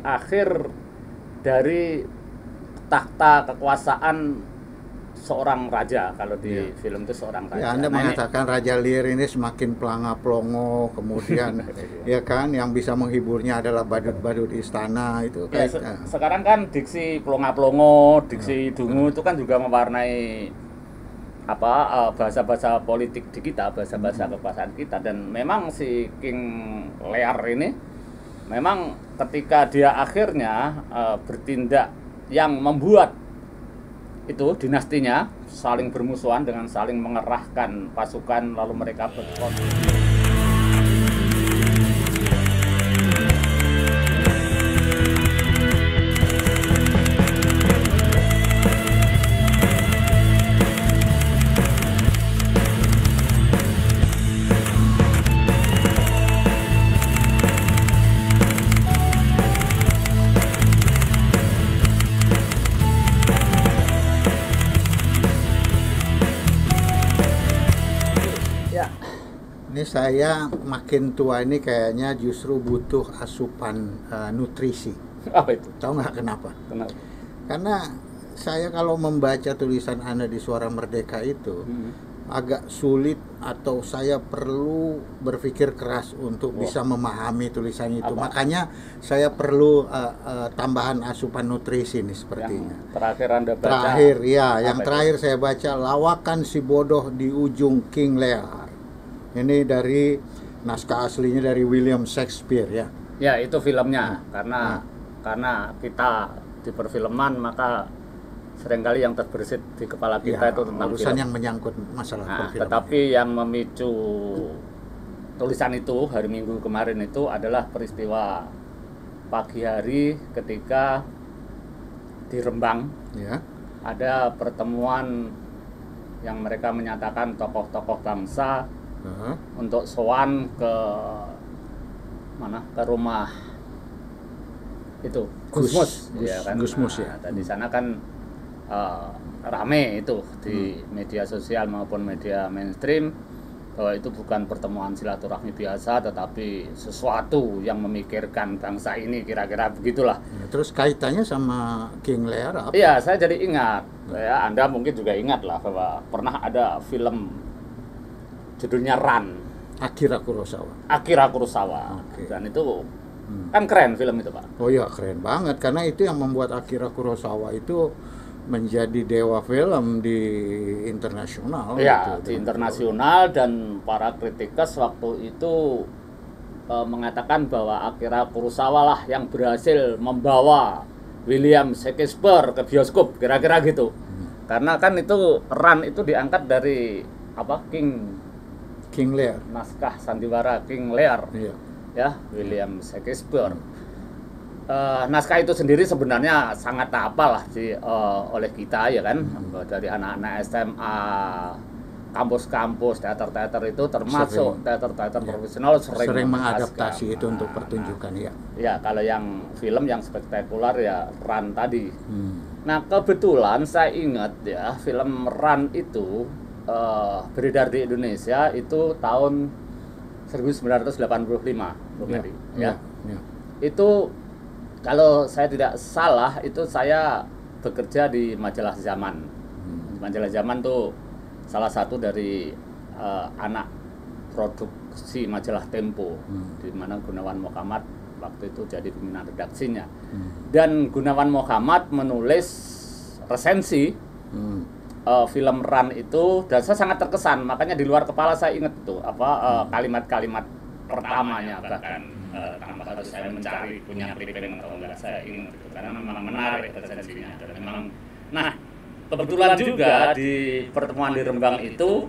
akhir dari tahta kekuasaan seorang raja. Kalau di film itu seorang raja. Ya, Anda mengatakan Raja Lear ini semakin pelanga-pelongo, kemudian ya kan, yang bisa menghiburnya adalah badut-badut istana itu. Ya, sekarang kan diksi pelonga-pelongo, diksi dungu itu kan juga mewarnai bahasa-bahasa politik di kita, bahasa-bahasa kekuasaan kita. Dan memang si King Lear ini memang ketika dia akhirnya bertindak yang membuat itu dinastinya saling bermusuhan dengan saling mengerahkan pasukan lalu mereka berkonflik. Ini saya makin tua ini kayaknya justru butuh asupan nutrisi. Apa itu? Tahu nggak kenapa? Kenapa? Karena saya kalau membaca tulisan Anda di Suara Merdeka itu agak sulit, atau saya perlu berpikir keras untuk bisa memahami tulisan itu. Makanya saya perlu tambahan asupan nutrisi nih sepertinya. Yang terakhir Anda baca? Terakhir, ya. Yang terakhir saya baca Lawakan Si Bodoh di Ujung King Lear. Ini dari naskah aslinya dari William Shakespeare ya. Ya, itu filmnya. Karena kita di perfilman, maka seringkali yang terbersit di kepala kita itu tentang urusan film yang menyangkut masalah perfilman. Tetapi yang memicu tulisan itu hari Minggu kemarin itu adalah peristiwa pagi hari ketika di Rembang ada pertemuan yang mereka menyatakan tokoh-tokoh bangsa untuk sowan ke rumah itu Gusmus, ya kan? Gusmus, ya. Dan di sana kan rame itu di media sosial maupun media mainstream bahwa itu bukan pertemuan silaturahmi biasa, tetapi sesuatu yang memikirkan bangsa ini, kira-kira begitulah. Terus kaitannya sama King Lear apa? Iya, saya jadi ingat. Ya, Anda mungkin juga ingat lah bahwa pernah ada film judulnya Run. Akira Kurosawa. Okay. Dan itu kan keren film itu, Pak. Oh iya, keren banget, karena itu yang membuat Akira Kurosawa itu menjadi dewa film di internasional. Ya, di internasional, dan para kritikus waktu itu mengatakan bahwa Akira Kurosawa lah yang berhasil membawa William Shakespeare ke bioskop, kira-kira gitu. Karena kan itu Run itu diangkat dari King Lear, naskah sandiwara King Lear, ya, William Shakespeare. Naskah itu sendiri sebenarnya sangat apalah oleh kita, ya kan, dari anak-anak SMA, kampus-kampus, teater-teater itu termasuk teater-teater profesional sering mengadaptasi itu untuk pertunjukan, ya. Ya, kalau yang film yang spektakuler ya Run tadi. Nah, kebetulan saya ingat ya, film Run itu beredar di Indonesia itu tahun 1985, ya. Itu kalau saya tidak salah itu saya bekerja di majalah Zaman. Majalah Zaman tuh salah satu dari anak produksi majalah Tempo, di mana Gunawan Muhammad waktu itu jadi pimpinan redaksinya. Dan Gunawan Muhammad menulis resensi film Run itu, dan saya sangat terkesan. Makanya di luar kepala saya ingat itu kalimat-kalimat pertamanya, bahkan tanpa harus saya mencari punya clipping atau enggak, saya ingat itu karena memang menarik resensinya. Dan memang, nah, kebetulan juga di pertemuan di Rembang itu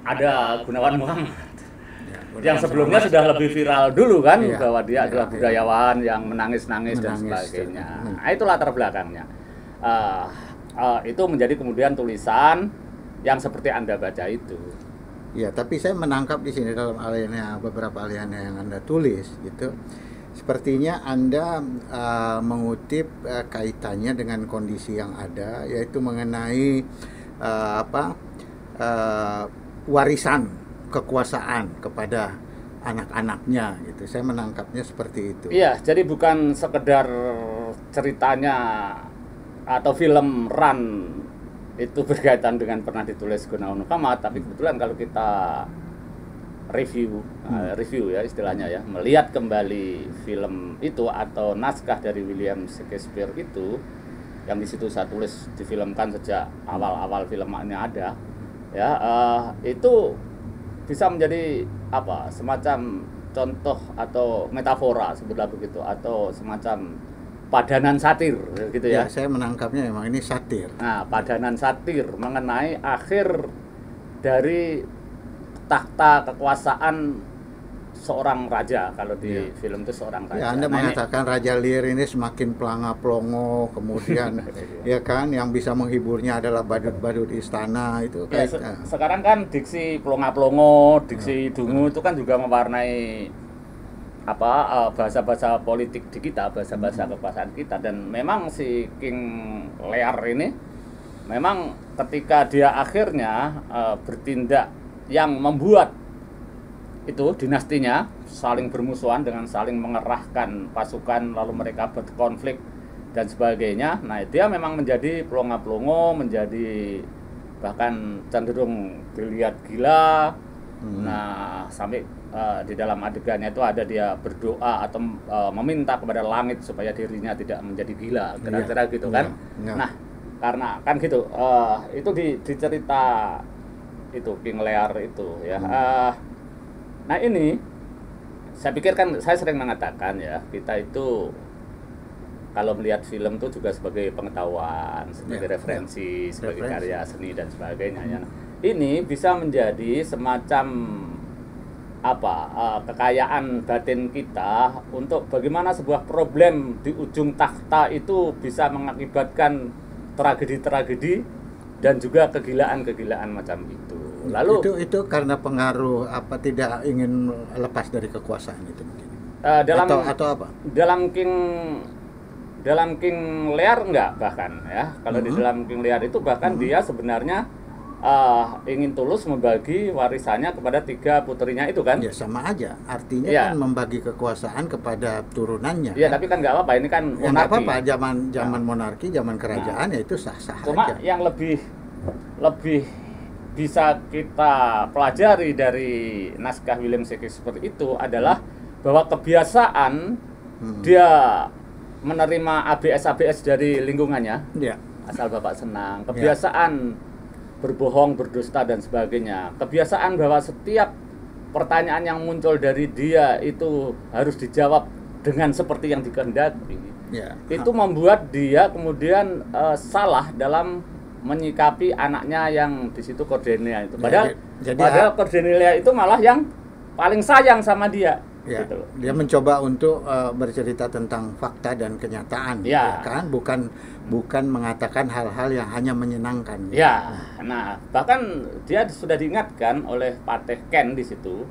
ada Gunawan Muhammad yang sebelumnya sudah lebih viral dulu kan, bahwa dia adalah budayawan yang menangis-nangis dan sebagainya. Nah, itu latar belakangnya. Itu menjadi kemudian tulisan yang seperti Anda baca itu. Ya, tapi saya menangkap di sini dalam beberapa aliannya yang Anda tulis gitu. Sepertinya Anda mengutip kaitannya dengan kondisi yang ada, yaitu mengenai warisan kekuasaan kepada anak-anaknya gitu. Saya menangkapnya seperti itu. Iya, jadi bukan sekedar ceritanya atau film Run itu berkaitan dengan pernah ditulis Gunawan Muhammad, tapi kebetulan kalau kita review ya istilahnya ya, melihat kembali film itu atau naskah dari William Shakespeare itu yang di situ saya tulis difilmkan sejak awal-awal filmnya ada ya, itu bisa menjadi semacam contoh atau metafora sebutlah begitu, atau semacam padanan satir gitu ya. Ya, saya menangkapnya memang ini satir. Nah, padanan satir mengenai akhir dari tahta kekuasaan seorang raja. Kalau di film itu seorang raja. Ya, Anda mengatakan Raja Lear ini semakin pelanga-pelongo, kemudian ya kan yang bisa menghiburnya adalah badut-badut istana itu. Ya, sekarang kan diksi pelonga-pelongo, diksi dungu itu kan juga mewarnai bahasa-bahasa politik di kita, bahasa-bahasa kekuasaan kita. Dan memang si King Lear ini memang ketika dia akhirnya bertindak yang membuat itu dinastinya saling bermusuhan dengan saling mengerahkan pasukan, lalu mereka berkonflik dan sebagainya. Nah, dia memang menjadi pelongo-pelongo, menjadi bahkan cenderung dilihat gila. Nah, sampai di dalam adegannya itu ada dia berdoa atau meminta kepada langit supaya dirinya tidak menjadi gila, kira-kira gitu kan. Nah, karena kan gitu, itu di cerita itu King Lear itu ya. Nah, ini saya pikir kan saya sering mengatakan ya, kita itu kalau melihat film itu juga sebagai pengetahuan, sebagai referensi, sebagai karya seni dan sebagainya ya. Ini bisa menjadi semacam kekayaan batin kita untuk bagaimana sebuah problem di ujung takhta itu bisa mengakibatkan tragedi-tragedi dan juga kegilaan-kegilaan macam itu. Lalu itu karena pengaruh tidak ingin lepas dari kekuasaan itu mungkin. Atau apa? Dalam King Lear enggak bahkan ya. Kalau di dalam King Lear itu bahkan dia sebenarnya ingin tulus membagi warisannya kepada 3 putrinya itu kan. Ya sama aja. Artinya kan membagi kekuasaan kepada turunannya. Iya, kan? Tapi kan enggak apa-apa, ini kan monarki. Enggak apa-apa, zaman monarki, zaman kerajaan ya itu sah-sah cuma aja. Yang lebih bisa kita pelajari dari naskah William Shakespeare itu adalah bahwa kebiasaan dia menerima ABS dari lingkungannya, asal bapak senang, kebiasaan berbohong, berdusta dan sebagainya, kebiasaan bahwa setiap pertanyaan yang muncul dari dia itu harus dijawab dengan seperti yang dikehendaki, itu membuat dia kemudian salah dalam menyikapi anaknya yang di situ Cordelia itu. Padahal Cordelia itu malah yang paling sayang sama dia. Gitu loh. Dia mencoba untuk bercerita tentang fakta dan kenyataan, kan? Bukan mengatakan hal-hal yang hanya menyenangkan. Nah, bahkan dia sudah diingatkan oleh Patih Ken di situ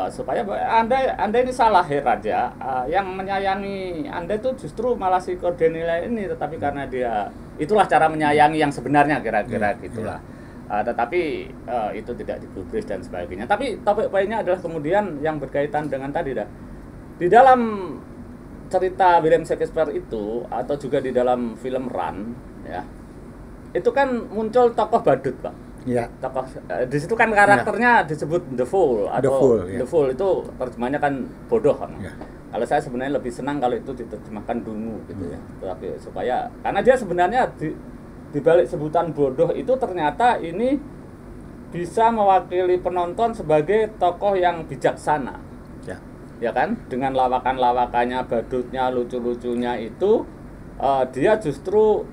supaya anda ini salah raja, yang menyayangi anda itu justru malah si Cordelia ini, tetapi karena dia itulah cara menyayangi yang sebenarnya, kira-kira gitulah. Tetapi itu tidak digubris dan sebagainya. Tapi topik lainnya adalah kemudian yang berkaitan dengan tadi di dalam cerita William Shakespeare itu atau juga di dalam film Run ya, itu kan muncul tokoh badut, Pak. Tokoh di situ kan karakternya disebut The Fool atau The Fool itu terjemahnya kan bodoh kan. Kalau saya sebenarnya lebih senang kalau itu diterjemahkan dungu gitu ya. Tapi supaya karena dia sebenarnya di balik sebutan bodoh itu ternyata ini bisa mewakili penonton sebagai tokoh yang bijaksana. Ya kan? Dengan lawakan-lawakannya, badutnya, lucu-lucunya itu dia justru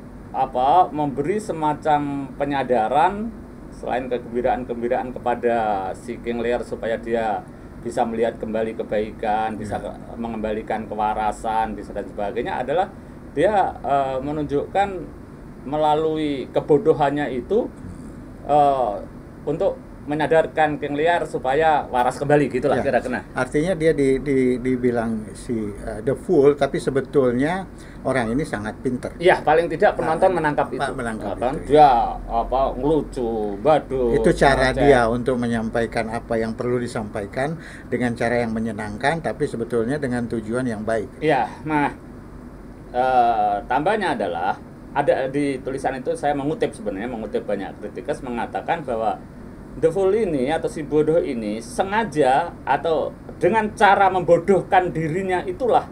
memberi semacam penyadaran selain kegembiraan-kegembiraan kepada si King Lear supaya dia bisa melihat kembali kebaikan, bisa mengembalikan kewarasan, bisa dan sebagainya, adalah dia menunjukkan melalui kebodohannya itu untuk menyadarkan geng liar supaya waras kembali gitulah Ya, kira-kira. artinya dia dibilang si the fool, tapi sebetulnya orang ini sangat pinter. Iya, paling tidak penonton menangkap itu. menangkap kan itu, dia apa ngelucu, badut. Itu cara ngoceh. dia untuk menyampaikan apa yang perlu disampaikan dengan cara yang menyenangkan, tapi sebetulnya dengan tujuan yang baik. Iya, nah tambahnya adalah ada di tulisan itu saya mengutip banyak kritikus mengatakan bahwa The Fool ini atau si bodoh ini sengaja atau dengan cara membodohkan dirinya itulah,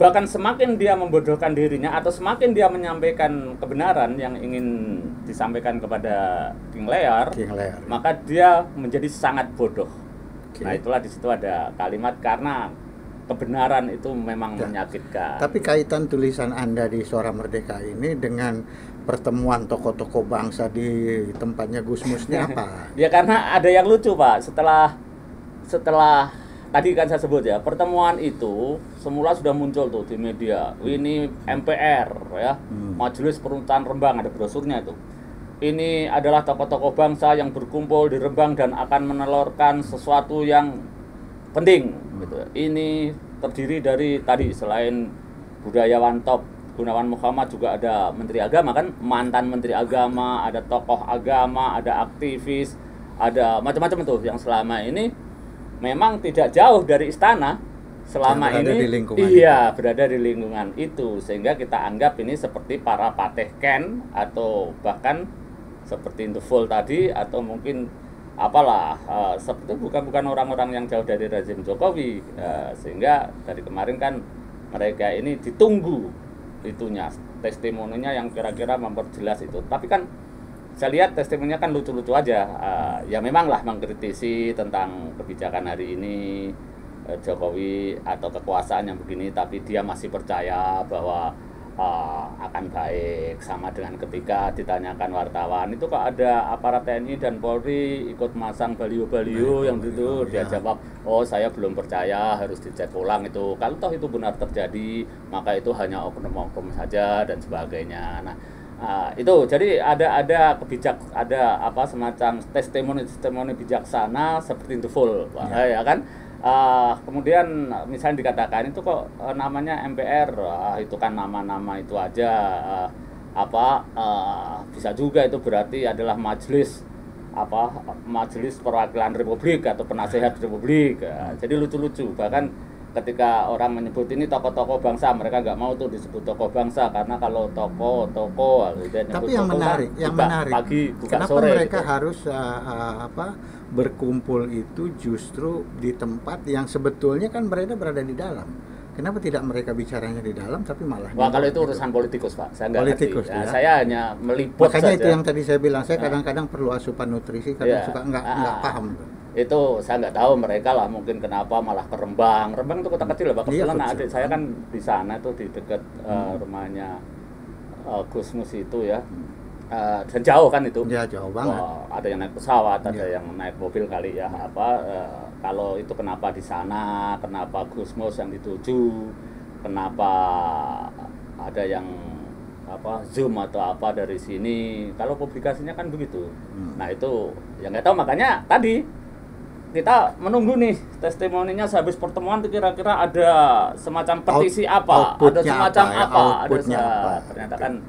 bahkan semakin dia membodohkan dirinya atau semakin dia menyampaikan kebenaran yang ingin disampaikan kepada King Lear, maka dia menjadi sangat bodoh. Nah itulah di situ ada kalimat karena kebenaran itu memang menyakitkan. Tapi kaitan tulisan Anda di Suara Merdeka ini dengan pertemuan tokoh-tokoh bangsa di tempatnya Gusmusnya apa? Ya karena ada yang lucu Pak, setelah tadi kan saya sebut ya, pertemuan itu semula sudah muncul tuh di media. Ini MPR ya, Majelis Peruntutan Rembang, ada brosurnya itu. Ini adalah tokoh-tokoh bangsa yang berkumpul di Rembang dan akan menelurkan sesuatu yang penting gitu. Ini terdiri dari tadi selain budayawan top Gunawan Muhammad juga ada Menteri Agama kan, mantan Menteri Agama, ada tokoh agama, ada aktivis, ada macam-macam tuh yang selama ini memang tidak jauh dari istana selama ini berada di lingkungan itu, sehingga kita anggap ini seperti para pateh Ken atau bahkan seperti The Fool tadi, atau mungkin apalah seperti bukan orang-orang yang jauh dari rezim Jokowi, sehingga dari kemarin kan mereka ini ditunggu itunya testimoninya yang kira-kira memperjelas itu. Tapi kan saya lihat testimoninya kan lucu-lucu aja, ya memang lah mengkritisi tentang kebijakan hari ini Jokowi atau kekuasaan yang begini, tapi dia masih percaya bahwa akan baik. Sama dengan ketika ditanyakan wartawan itu kok ada aparat TNI dan Polri ikut masang baliho-baliho yang gitu, dia jawab, oh saya belum percaya, harus dicek ulang itu, kalau toh itu benar terjadi maka itu hanya oknum-oknum saja dan sebagainya. Nah itu jadi ada semacam testimoni bijaksana seperti The Fool, ya kan. Kemudian misalnya dikatakan itu kok namanya MPR, itu kan nama-nama itu aja, bisa juga itu berarti adalah majelis perwakilan Republik atau penasehat Republik. Jadi lucu-lucu, bahkan ketika orang menyebut ini tokoh-tokoh bangsa, mereka nggak mau tuh disebut tokoh bangsa, karena kalau tokoh tapi yang menarik, pagi buka kenapa sore mereka gitu. harus berkumpul itu justru di tempat yang sebetulnya kan mereka berada di dalam. Kenapa tidak mereka bicaranya di dalam tapi malah kalau itu urusan politikus Pak, saya nggak ngerti. Ya. Saya hanya meliput makanya saja. Itu yang tadi saya bilang, saya kadang-kadang perlu asupan nutrisi, kadang suka nggak paham. Itu saya nggak tahu mereka lah, mungkin kenapa malah ke Rembang itu kota kecil Pak. Kebetulan adik saya kan di sana tuh, di dekat rumahnya Gusmus itu ya. Dan jauh kan itu. Ya jauh banget. Ada yang naik pesawat, ada yang naik mobil kali ya. Kalau itu kenapa di sana, kenapa Gusmus yang dituju, kenapa ada yang Zoom atau apa dari sini. Kalau publikasinya kan begitu. Nah itu yang nggak tahu, makanya tadi kita menunggu nih testimoninya sehabis pertemuan, kira-kira ada semacam petisi apa, ada semacam apa, ternyata kan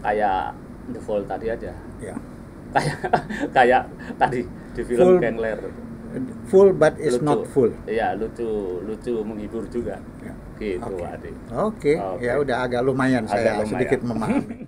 kayak The Fool tadi aja. Ya. Kayak tadi di film King Lear. Full but is not full. Iya, lucu menghibur juga. Ya. Gitu, Adik. Oke. Ya udah agak lumayan saya sedikit memahami.